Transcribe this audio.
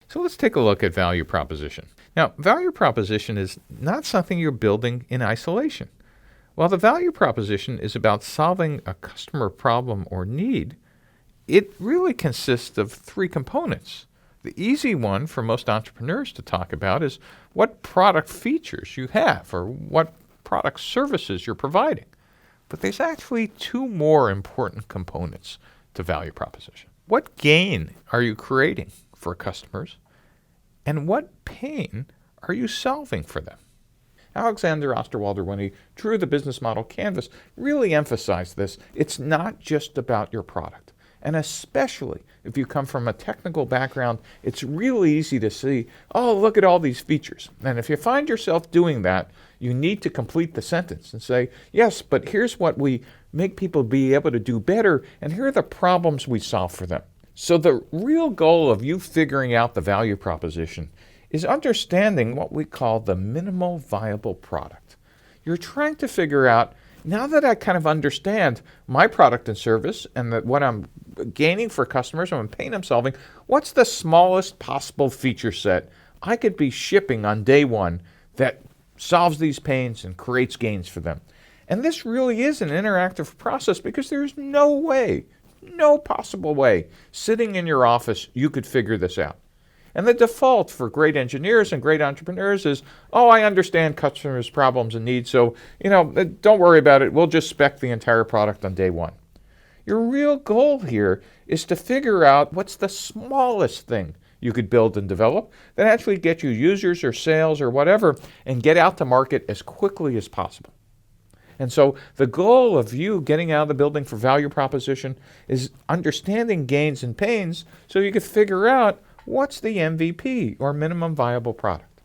So let's take a look at value proposition. Now, value proposition is not something you're building in isolation. While the value proposition is about solving a customer problem or need, it really consists of three components. The easy one for most entrepreneurs to talk about is what product features you have or what product services you're providing. But there's actually two more important components to value proposition. What gain are you creating for customers, and what pain are you solving for them? Alexander Osterwalder, when he drew the business model canvas, really emphasized this. It's not just about your product. And especially if you come from a technical background, it's really easy to see, oh, look at all these features. And if you find yourself doing that, you need to complete the sentence and say, yes, but here's what we make people be able to do better, and here are the problems we solve for them. So the real goal of you figuring out the value proposition is understanding what we call the minimal viable product. You're trying to figure out, now that I kind of understand my product and service and that what I'm gaining for customers and what pain I'm solving, what's the smallest possible feature set I could be shipping on day one that solves these pains and creates gains for them? And this really is an interactive process because there's no way, no possible way, sitting in your office, you could figure this out. And the default for great engineers and great entrepreneurs is, oh, I understand customers' problems and needs, so, don't worry about it. We'll just spec the entire product on day one. Your real goal here is to figure out what's the smallest thing you could build and develop that actually get you users or sales or whatever and get out to market as quickly as possible. And so the goal of you getting out of the building for value proposition is understanding gains and pains so you can figure out what's the MVP or minimum viable product.